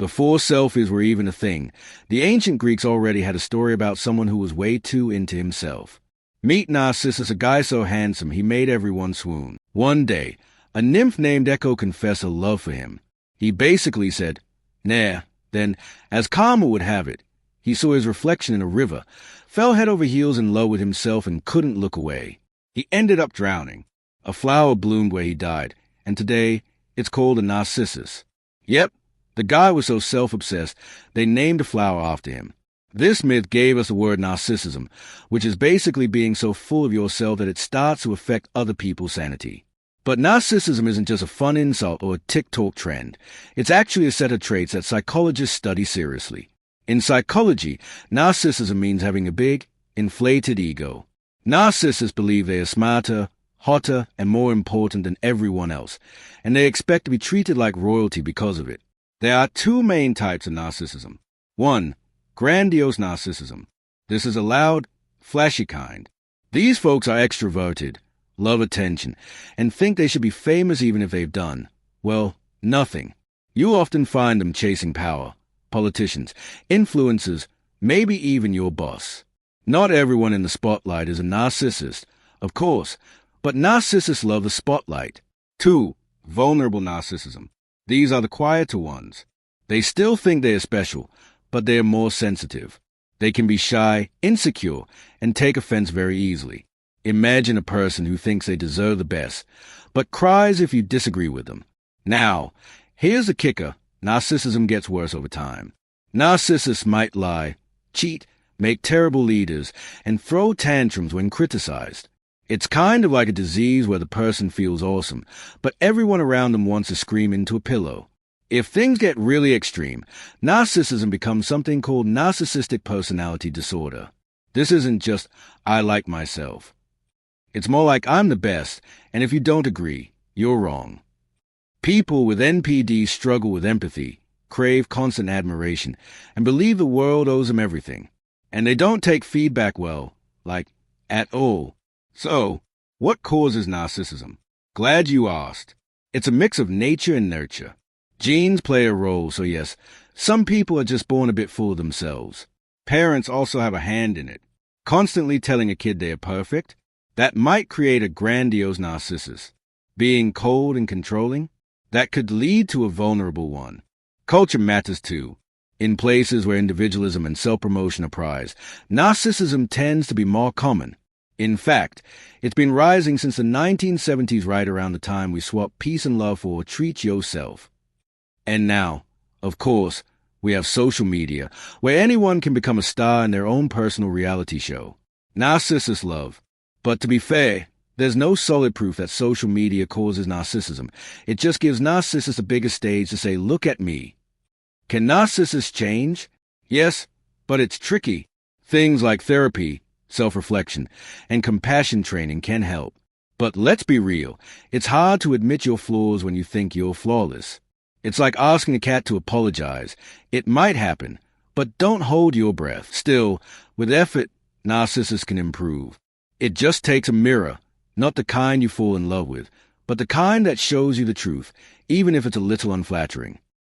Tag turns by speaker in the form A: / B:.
A: Before selfies were even a thing, the ancient Greeks already had a story about someone who was way too into himself. Meet Narcissus, a guy so handsome he made everyone swoon. One day, a nymph named Echo confessed her love for him. He basically said, nah. Then, as karma would have it, he saw his reflection in a river, fell head over heels in love with himself and couldn't look away. He ended up drowning. A flower bloomed where he died, and today it's called a narcissus. Yep, the guy was so self-obsessed, they named a flower after him. This myth gave us the word narcissism, which is basically being so full of yourself that it starts to affect other people's sanity. But narcissism isn't just a fun insult or a TikTok trend. It's actually a set of traits that psychologists study seriously. In psychology, narcissism means having a big, inflated ego. Narcissists believe they are smarter, hotter, and more important than everyone else, and they expect to be treated like royalty because of it. There are two main types of narcissism. 1. Grandiose narcissism. This is a loud, flashy kind. These folks are extroverted, love attention, and think they should be famous even if they've done, well, nothing. You often find them chasing power, politicians, influencers, maybe even your boss. Not everyone in the spotlight is a narcissist, of course, but narcissists love the spotlight. 2. Vulnerable narcissism. These are the quieter ones. They still think they are special, but they are more sensitive. They can be shy, insecure, and take offense very easily. Imagine a person who thinks they deserve the best, but cries if you disagree with them. Now, here's the kicker. Narcissism gets worse over time. Narcissists might lie, cheat, make terrible leaders, and throw tantrums when criticized. It's kind of like a disease where the person feels awesome, but everyone around them wants to scream into a pillow. If things get really extreme, narcissism becomes something called narcissistic personality disorder. This isn't just, I like myself. It's more like I'm the best, and if you don't agree, you're wrong. People with NPD struggle with empathy, crave constant admiration, and believe the world owes them everything. And they don't take feedback well, like, at all. So, what causes narcissism? Glad you asked. It's a mix of nature and nurture. Genes play a role, so yes, some people are just born a bit full of themselves. Parents also have a hand in it. Constantly telling a kid they are perfect, that might create a grandiose narcissist. Being cold and controlling, that could lead to a vulnerable one. Culture matters too. In places where individualism and self-promotion are prized, narcissism tends to be more common. In fact, it's been rising since the 1970s, right around the time we swapped peace and love for treat yourself. And now, of course, we have social media, where anyone can become a star in their own personal reality show. Narcissists love. But to be fair, there's no solid proof that social media causes narcissism. It just gives narcissists a bigger stage to say, look at me. Can narcissists change? Yes, but it's tricky. Things like therapy, self-reflection, and compassion training can help. But let's be real, it's hard to admit your flaws when you think you're flawless. It's like asking a cat to apologize. It might happen, but don't hold your breath. Still, with effort, narcissists can improve. It just takes a mirror, not the kind you fall in love with, but the kind that shows you the truth, even if it's a little unflattering.